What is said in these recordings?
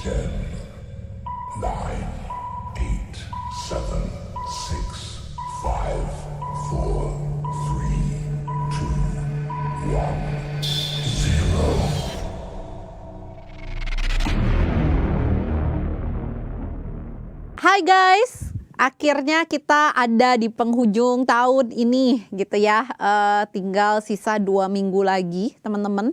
10, 9, 8, 7, 6, 5, 4, 3, 2, 1, 0. Hai guys, akhirnya kita ada di penghujung tahun ini gitu ya. Tinggal sisa 2 minggu lagi teman-teman.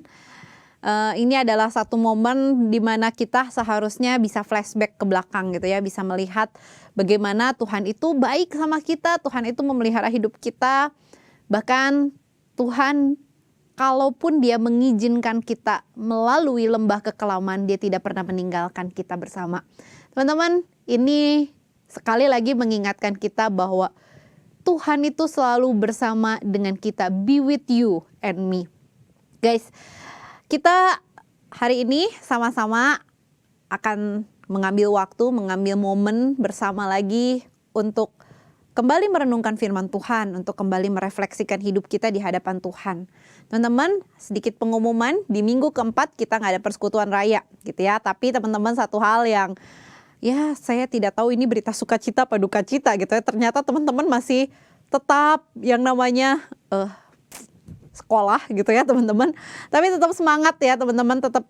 Ini adalah satu momen di mana kita seharusnya bisa flashback ke belakang gitu ya. Bisa melihat bagaimana Tuhan itu baik sama kita, Tuhan itu memelihara hidup kita. Bahkan Tuhan kalaupun dia mengizinkan kita melalui lembah kekelaman, dia tidak pernah meninggalkan kita bersama. Teman-teman, ini sekali lagi mengingatkan kita bahwa Tuhan itu selalu bersama dengan kita. Be with you and me. Guys, kita hari ini sama-sama akan mengambil waktu, mengambil momen bersama lagi untuk kembali merenungkan firman Tuhan, untuk kembali merefleksikan hidup kita di hadapan Tuhan. Teman-teman, sedikit pengumuman, di minggu keempat kita nggak ada persekutuan raya gitu ya. Tapi teman-teman, satu hal yang ya saya tidak tahu ini berita sukacita apa duka cita gitu ya. Ternyata teman-teman masih tetap yang namanya sekolah gitu ya teman-teman. Tapi tetap semangat ya teman-teman, tetap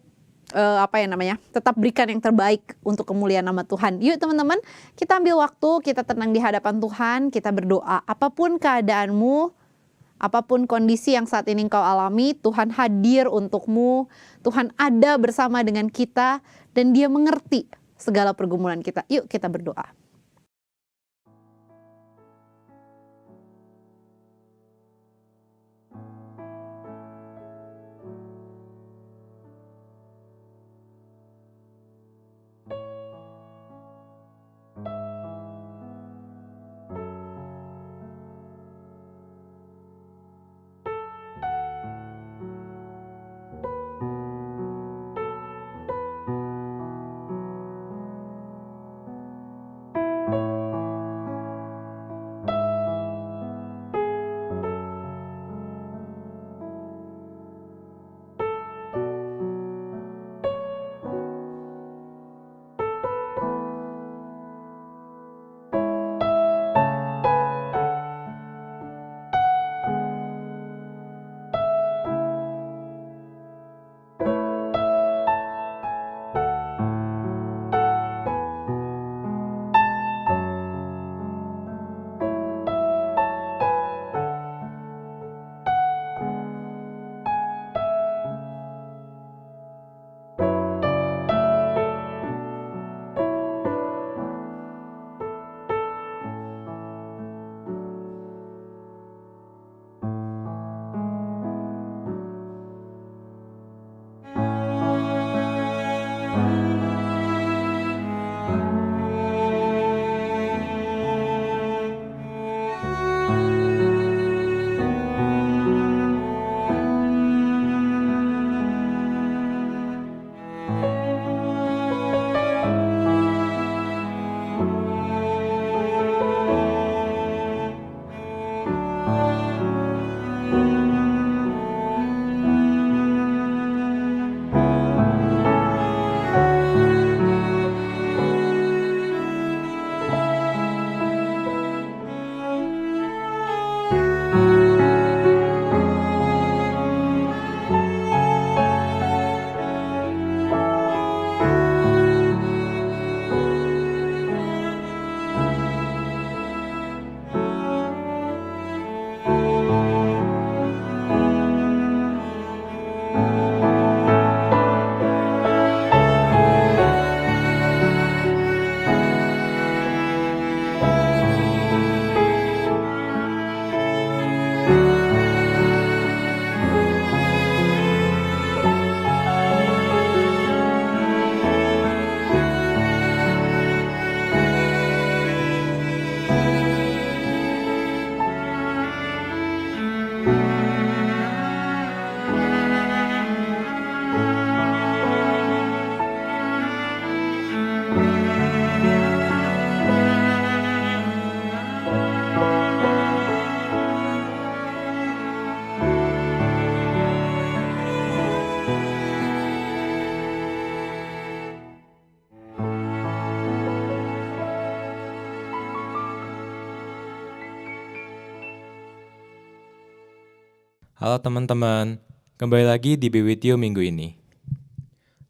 tetap berikan yang terbaik untuk kemuliaan nama Tuhan. Yuk teman-teman, kita ambil waktu, kita tenang di hadapan Tuhan, kita berdoa. Apapun keadaanmu, apapun kondisi yang saat ini engkau alami, Tuhan hadir untukmu. Tuhan ada bersama dengan kita dan Dia mengerti segala pergumulan kita. Yuk kita berdoa. Halo teman-teman, kembali lagi di Be With You minggu ini.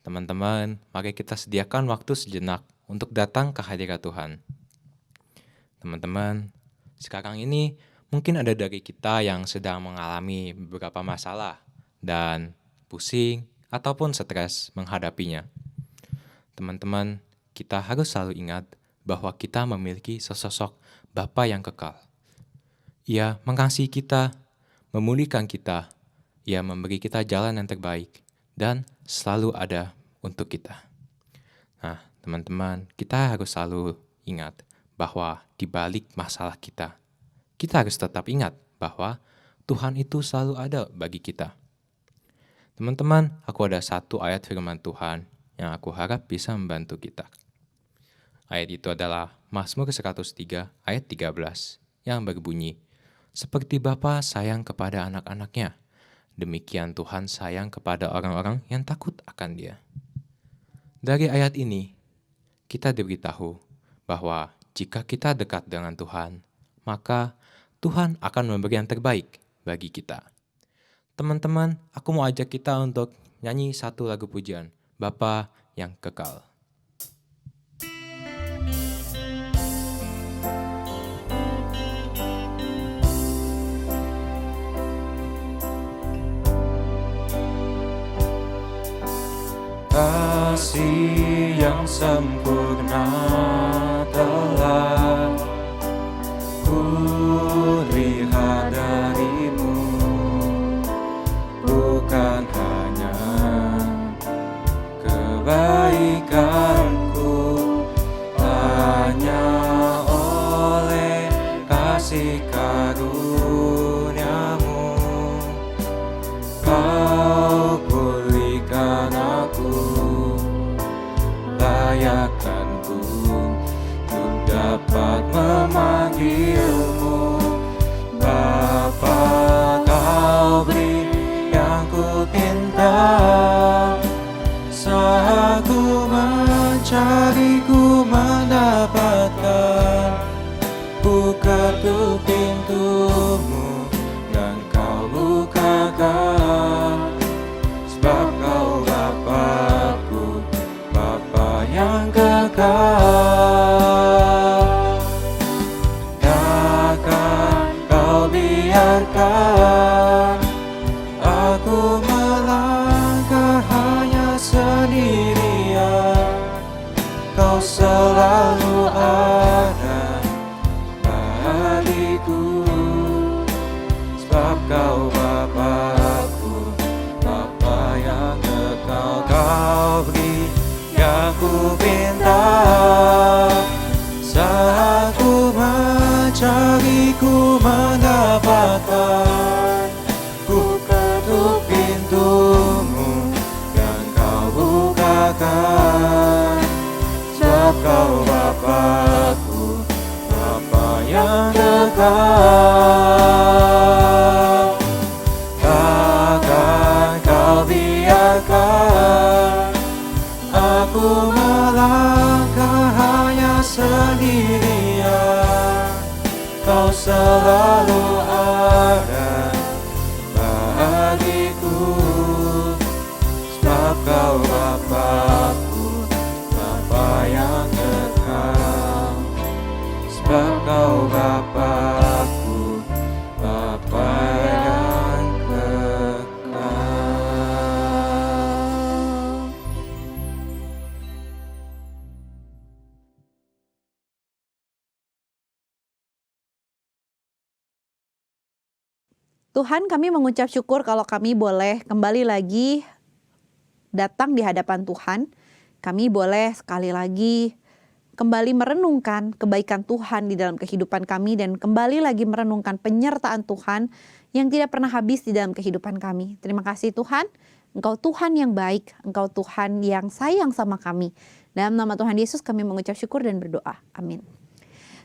Teman-teman, mari kita sediakan waktu sejenak untuk datang ke hadirat Tuhan. Teman-teman, sekarang ini mungkin ada dari kita yang sedang mengalami beberapa masalah dan pusing ataupun stres menghadapinya. Teman-teman, kita harus selalu ingat bahwa kita memiliki sesosok Bapa yang kekal. Ia mengasihi kita, memulihkan kita, Ia memberi kita jalan yang terbaik, dan selalu ada untuk kita. Nah, teman-teman, kita harus selalu ingat bahwa di balik masalah kita harus tetap ingat bahwa Tuhan itu selalu ada bagi kita. Teman-teman, aku ada satu ayat firman Tuhan yang aku harap bisa membantu kita. Ayat itu adalah Mazmur 103 ayat 13 yang berbunyi, "Seperti Bapa sayang kepada anak-anaknya, demikian Tuhan sayang kepada orang-orang yang takut akan Dia." Dari ayat ini, kita diberitahu bahwa jika kita dekat dengan Tuhan, maka Tuhan akan memberi yang terbaik bagi kita. Teman-teman, aku mau ajak kita untuk nyanyi satu lagu pujian, Bapa yang Kekal. Kasih yang sempurna telah kulihat darimu, bukan hanya kebaikanku, hanya oleh kasih karuniamu Kau pulihkan aku, layakkanku untuk dapat memanggilmu Bapa. Kau beri yang ku pinta, saat ku mencari ku mendapatkan. Ku ketuk pintumu dan kau bukakan, sebab kau Bapa-Ku, Bapa yang kekal. Takkan kau biarkan aku melangkah hanya sendirian. Kau selalu ada bagiku, sebab kau Bapa-Ku, Bapa yang kekal. Kau beri yang ku pinta, saat ku mencari ku mendapatkan. Ku ketuk pintumu dan kau bukakan, sebab kau Bapa-Ku, Bapa yang kekal. Takkan kau biarkan aku melangkah hanya sendirian. Kau selalu ada bagiku, sebab kau Bapa-Ku, Bapa yang kekal. Sebab kau Bapa-Ku, Bapa yang kekal. Tuhan, kami mengucap syukur kalau kami boleh kembali lagi datang di hadapan Tuhan. Kami boleh sekali lagi kembali merenungkan kebaikan Tuhan di dalam kehidupan kami dan kembali lagi merenungkan penyertaan Tuhan yang tidak pernah habis di dalam kehidupan kami. Terima kasih Tuhan, Engkau Tuhan yang baik, Engkau Tuhan yang sayang sama kami. Dalam nama Tuhan Yesus kami mengucap syukur dan berdoa. Amin.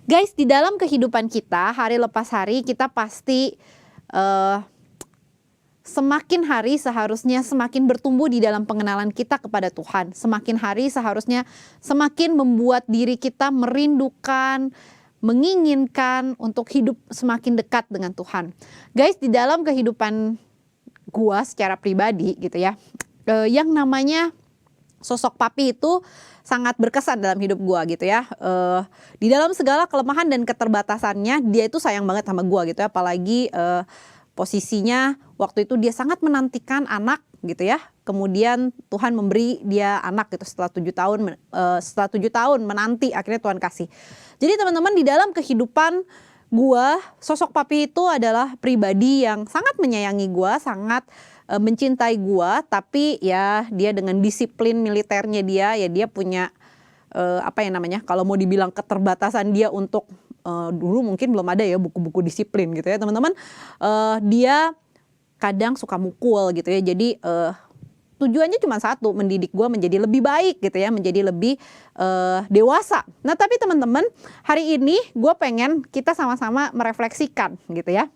Guys, di dalam kehidupan kita, hari lepas hari kita pasti semakin hari seharusnya semakin bertumbuh di dalam pengenalan kita kepada Tuhan. Semakin hari seharusnya semakin membuat diri kita merindukan, menginginkan untuk hidup semakin dekat dengan Tuhan. Guys, di dalam kehidupan gua secara pribadi gitu ya, yang namanya sosok papi itu sangat berkesan dalam hidup gua gitu ya. Di dalam segala kelemahan dan keterbatasannya dia itu sayang banget sama gua gitu ya. Apalagi posisinya waktu itu dia sangat menantikan anak gitu ya. Kemudian Tuhan memberi dia anak gitu setelah 7 tahun setelah 7 tahun menanti, akhirnya Tuhan kasih. Jadi teman-teman, di dalam kehidupan gua, sosok papi itu adalah pribadi yang sangat menyayangi gua, sangat mencintai gua, tapi ya dia dengan disiplin militernya dia punya apa yang namanya, kalau mau dibilang keterbatasan dia untuk dulu mungkin belum ada ya buku-buku disiplin gitu ya teman-teman. Dia kadang suka mukul gitu ya. Jadi tujuannya cuma satu, mendidik gue menjadi lebih baik gitu ya, menjadi lebih dewasa. Nah tapi teman-teman, hari ini gue pengen kita sama-sama merefleksikan gitu ya,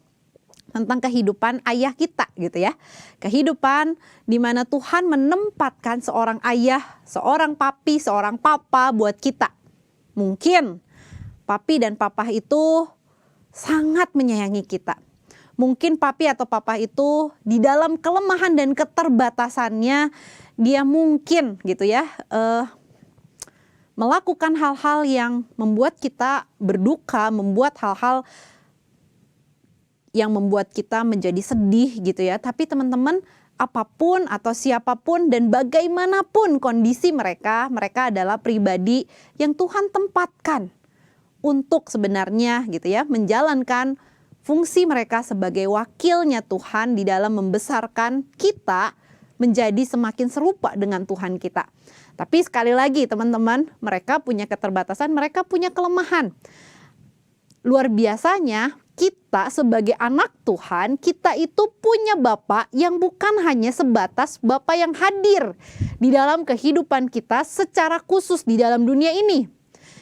tentang kehidupan ayah kita gitu ya. Kehidupan di mana Tuhan menempatkan seorang ayah, seorang papi, seorang papa buat kita. Mungkin papi dan papa itu sangat menyayangi kita. Mungkin papi atau papa itu di dalam kelemahan dan keterbatasannya dia mungkin gitu ya melakukan hal-hal yang membuat kita berduka, membuat hal-hal yang membuat kita menjadi sedih gitu ya. Tapi teman-teman, apapun atau siapapun dan bagaimanapun kondisi mereka adalah pribadi yang Tuhan tempatkan untuk sebenarnya gitu ya menjalankan fungsi mereka sebagai wakilnya Tuhan di dalam membesarkan kita menjadi semakin serupa dengan Tuhan kita. Tapi sekali lagi teman-teman, mereka punya keterbatasan, mereka punya kelemahan. Luar biasanya kita sebagai anak Tuhan, kita itu punya Bapa yang bukan hanya sebatas Bapa yang hadir di dalam kehidupan kita secara khusus di dalam dunia ini.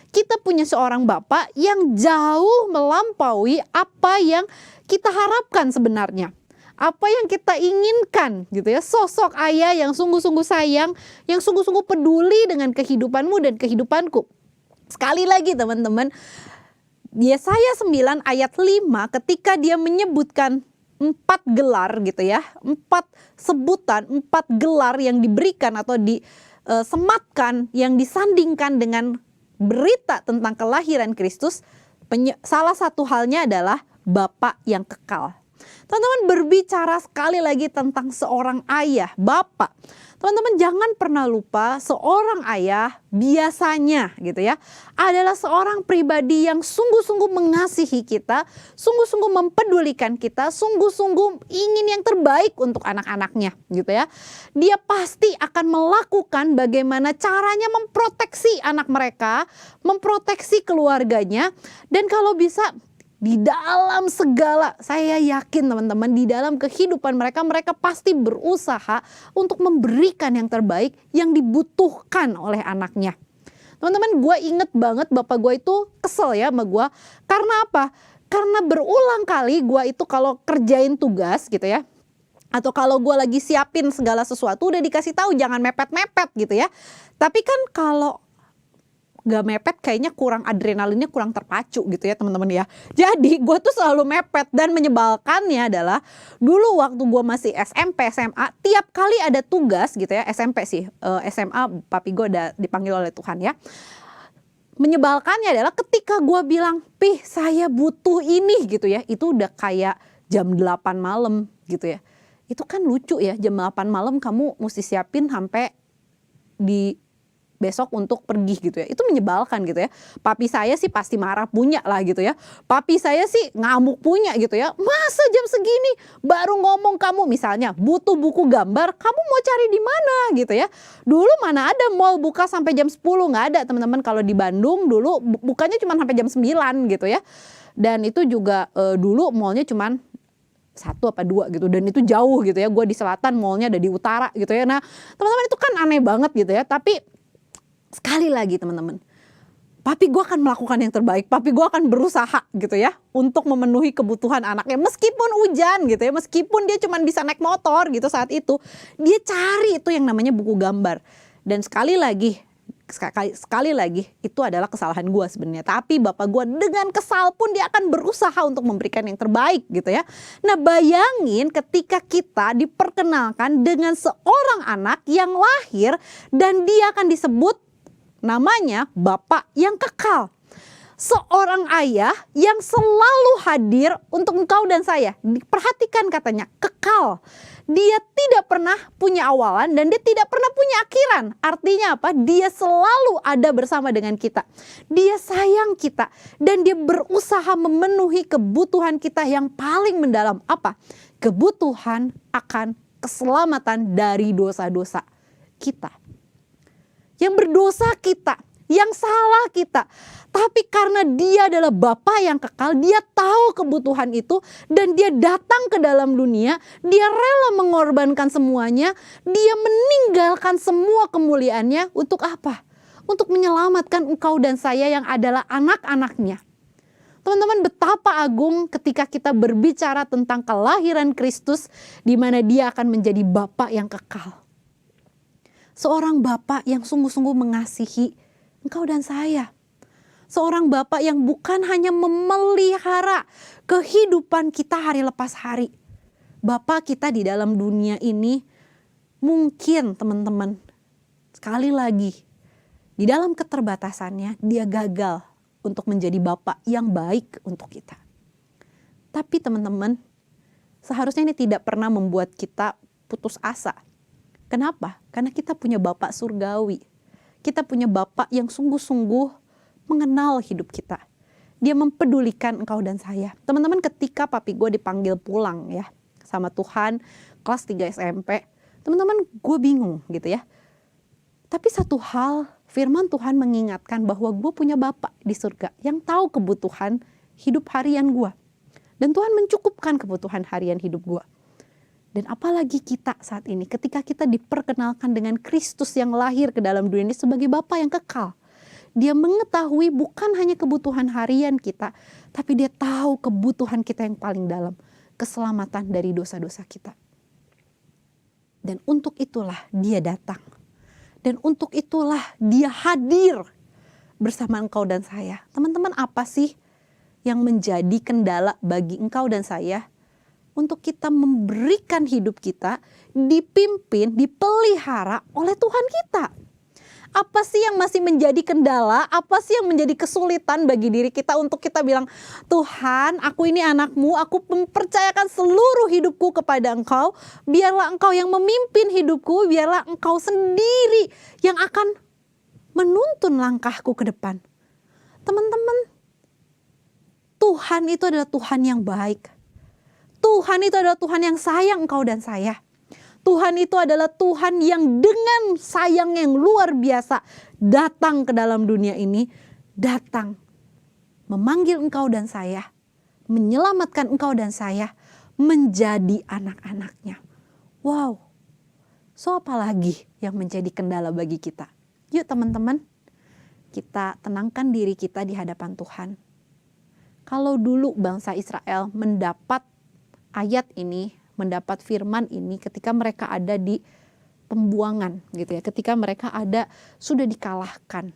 Kita punya seorang Bapa yang jauh melampaui apa yang kita harapkan sebenarnya. Apa yang kita inginkan gitu ya. Sosok ayah yang sungguh-sungguh sayang, yang sungguh-sungguh peduli dengan kehidupanmu dan kehidupanku. Sekali lagi teman-teman, Yesaya 9 ayat 5 ketika dia menyebutkan 4 gelar gitu ya. 4 sebutan, 4 gelar yang diberikan atau disematkan, yang disandingkan dengan berita tentang kelahiran Kristus, salah satu halnya adalah Bapa yang kekal. Teman-teman, berbicara sekali lagi tentang seorang ayah, Bapa. Teman-teman jangan pernah lupa seorang ayah biasanya gitu ya adalah seorang pribadi yang sungguh-sungguh mengasihi kita, sungguh-sungguh mempedulikan kita, sungguh-sungguh ingin yang terbaik untuk anak-anaknya gitu ya. Dia pasti akan melakukan bagaimana caranya memproteksi anak mereka, memproteksi keluarganya, dan kalau bisa di dalam segala, saya yakin teman-teman, di dalam kehidupan mereka pasti berusaha untuk memberikan yang terbaik yang dibutuhkan oleh anaknya. Teman-teman, gue inget banget bapak gue itu kesel ya sama gue. Karena apa? Karena berulang kali gue itu kalau kerjain tugas gitu ya, atau kalau gue lagi siapin segala sesuatu udah dikasih tahu jangan mepet-mepet gitu ya. Tapi kan kalau gak mepet kayaknya kurang, adrenalinnya kurang terpacu gitu ya teman-teman ya. Jadi gue tuh selalu mepet, dan menyebalkannya adalah dulu waktu gue masih SMP, SMA, tiap kali ada tugas gitu ya, SMP sih, SMA papi gue udah dipanggil oleh Tuhan ya. Menyebalkannya adalah ketika gue bilang, "Pih, saya butuh ini," gitu ya, itu udah kayak jam 8 malam gitu ya. Itu kan lucu ya, jam 8 malam kamu mesti siapin sampai di besok untuk pergi gitu ya. Itu menyebalkan gitu ya. Papi saya sih pasti marah punya lah gitu ya. Papi saya sih ngamuk punya gitu ya. Masa jam segini baru ngomong kamu misalnya butuh buku gambar, kamu mau cari di mana gitu ya. Dulu mana ada mall buka sampai jam 10, nggak ada teman-teman. Kalau di Bandung dulu bukanya cuma sampai jam 9 gitu ya. Dan itu juga dulu mallnya cuma 1 apa 2 gitu, dan itu jauh gitu ya. Gue di selatan, mallnya ada di utara gitu ya. Nah teman-teman, itu kan aneh banget gitu ya. Tapi sekali lagi teman-teman, papi gue akan melakukan yang terbaik. Papi gue akan berusaha gitu ya untuk memenuhi kebutuhan anaknya. Meskipun hujan gitu ya, meskipun dia cuma bisa naik motor gitu saat itu, dia cari itu yang namanya buku gambar. Dan sekali lagi, sekali lagi itu adalah kesalahan gue sebenarnya. Tapi bapak gue dengan kesal pun dia akan berusaha untuk memberikan yang terbaik gitu ya. Nah bayangin ketika kita diperkenalkan dengan seorang anak yang lahir dan dia akan disebut namanya bapak yang kekal. Seorang ayah yang selalu hadir untuk engkau dan saya. Perhatikan katanya, kekal. Dia tidak pernah punya awalan dan dia tidak pernah punya akhiran. Artinya apa? Dia selalu ada bersama dengan kita. Dia sayang kita dan dia berusaha memenuhi kebutuhan kita yang paling mendalam. Apa? Kebutuhan akan keselamatan dari dosa-dosa kita. Yang berdosa kita, yang salah kita. Tapi karena dia adalah Bapa yang kekal, dia tahu kebutuhan itu dan dia datang ke dalam dunia, dia rela mengorbankan semuanya, dia meninggalkan semua kemuliaannya untuk apa? Untuk menyelamatkan engkau dan saya yang adalah anak-anaknya. Teman-teman, betapa agung ketika kita berbicara tentang kelahiran Kristus di mana dia akan menjadi Bapa yang kekal. Seorang Bapa yang sungguh-sungguh mengasihi engkau dan saya. Seorang Bapa yang bukan hanya memelihara kehidupan kita hari lepas hari. Bapa kita di dalam dunia ini mungkin teman-teman, sekali lagi, di dalam keterbatasannya dia gagal untuk menjadi Bapa yang baik untuk kita. Tapi teman-teman, seharusnya ini tidak pernah membuat kita putus asa. Kenapa? Karena kita punya Bapa surgawi. Kita punya Bapa yang sungguh-sungguh mengenal hidup kita. Dia mempedulikan engkau dan saya. Teman-teman, ketika papi gue dipanggil pulang ya sama Tuhan kelas 3 SMP, teman-teman gue bingung gitu ya. Tapi satu hal, firman Tuhan mengingatkan bahwa gue punya Bapa di surga yang tahu kebutuhan hidup harian gue. Dan Tuhan mencukupkan kebutuhan harian hidup gue. Dan apalagi kita saat ini ketika kita diperkenalkan dengan Kristus yang lahir ke dalam dunia ini sebagai Bapa yang kekal. Dia mengetahui bukan hanya kebutuhan harian kita, tapi dia tahu kebutuhan kita yang paling dalam, keselamatan dari dosa-dosa kita. Dan untuk itulah dia datang. Dan untuk itulah dia hadir bersama engkau dan saya. Teman-teman, apa sih yang menjadi kendala bagi engkau dan saya untuk kita memberikan hidup kita dipimpin, dipelihara oleh Tuhan kita? Apa sih yang masih menjadi kendala? Apa sih yang menjadi kesulitan bagi diri kita untuk kita bilang, Tuhan, aku ini anakmu, aku mempercayakan seluruh hidupku kepada engkau. Biarlah engkau yang memimpin hidupku, biarlah engkau sendiri yang akan menuntun langkahku ke depan. Teman-teman, Tuhan itu adalah Tuhan yang baik. Tuhan itu adalah Tuhan yang sayang engkau dan saya. Tuhan itu adalah Tuhan yang dengan sayang yang luar biasa datang ke dalam dunia ini, datang memanggil engkau dan saya, menyelamatkan engkau dan saya menjadi anak-anaknya. Wow, so apa lagi yang menjadi kendala bagi kita? Yuk teman-teman, kita tenangkan diri kita di hadapan Tuhan. Kalau dulu bangsa Israel mendapat ayat ini, mendapat firman ini ketika mereka ada di pembuangan gitu ya, ketika mereka ada sudah dikalahkan,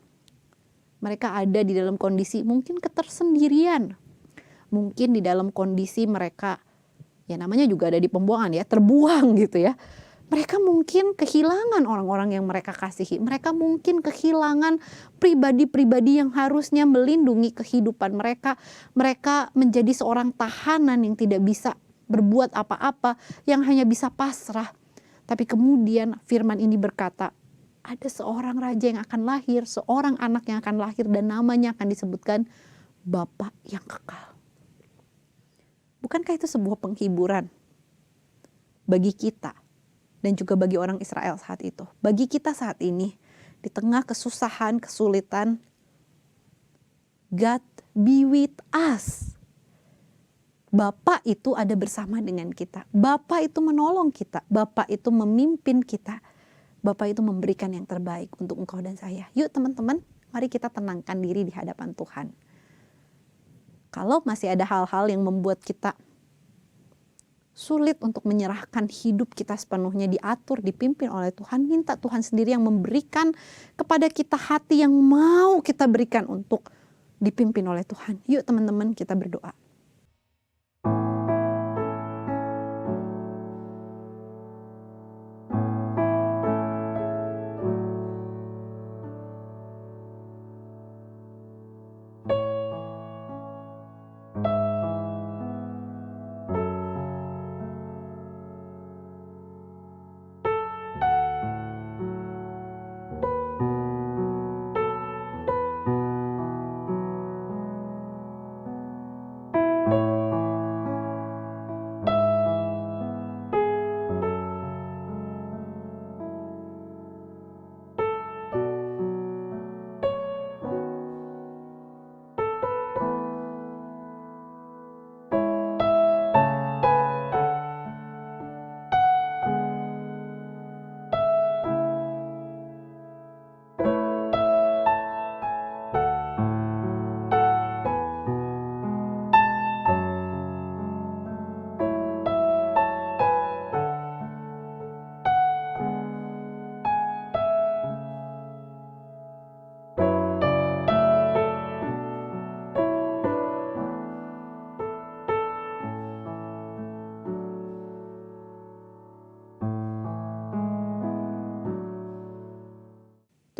mereka ada di dalam kondisi mungkin ketersendirian, mungkin di dalam kondisi mereka ya namanya juga ada di pembuangan ya, terbuang gitu ya. Mereka mungkin kehilangan orang-orang yang mereka kasihi, mereka mungkin kehilangan pribadi-pribadi yang harusnya melindungi kehidupan mereka. Mereka menjadi seorang tahanan yang tidak bisa berbuat apa-apa, yang hanya bisa pasrah. Tapi kemudian firman ini berkata, ada seorang raja yang akan lahir, seorang anak yang akan lahir dan namanya akan disebutkan Bapa yang kekal. Bukankah itu sebuah penghiburan bagi kita dan juga bagi orang Israel saat itu? Bagi kita saat ini, di tengah kesusahan, kesulitan, God be with us. Bapa itu ada bersama dengan kita. Bapa itu menolong kita. Bapa itu memimpin kita. Bapa itu memberikan yang terbaik untuk engkau dan saya. Yuk teman-teman, mari kita tenangkan diri di hadapan Tuhan. Kalau masih ada hal-hal yang membuat kita sulit untuk menyerahkan hidup kita sepenuhnya, diatur, dipimpin oleh Tuhan, minta Tuhan sendiri yang memberikan kepada kita hati yang mau kita berikan untuk dipimpin oleh Tuhan. Yuk teman-teman, kita berdoa.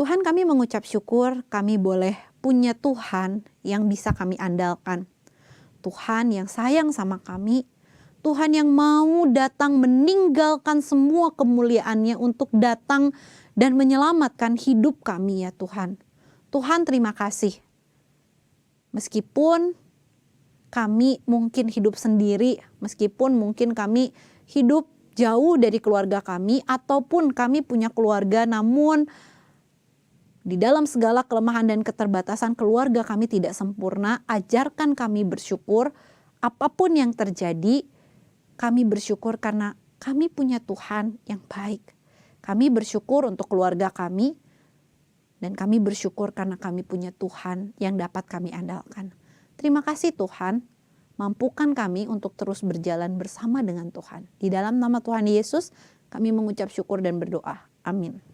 Tuhan, kami mengucap syukur kami boleh punya Tuhan yang bisa kami andalkan. Tuhan yang sayang sama kami, Tuhan yang mau datang meninggalkan semua kemuliaannya untuk datang dan menyelamatkan hidup kami ya Tuhan. Tuhan, terima kasih. Meskipun kami mungkin hidup sendiri, meskipun mungkin kami hidup jauh dari keluarga kami, ataupun kami punya keluarga namun di dalam segala kelemahan dan keterbatasan keluarga kami tidak sempurna, ajarkan kami bersyukur apapun yang terjadi. Kami bersyukur karena kami punya Tuhan yang baik. Kami bersyukur untuk keluarga kami, dan kami bersyukur karena kami punya Tuhan yang dapat kami andalkan. Terima kasih Tuhan, mampukan kami untuk terus berjalan bersama dengan Tuhan. Di dalam nama Tuhan Yesus, kami mengucap syukur dan berdoa. Amin.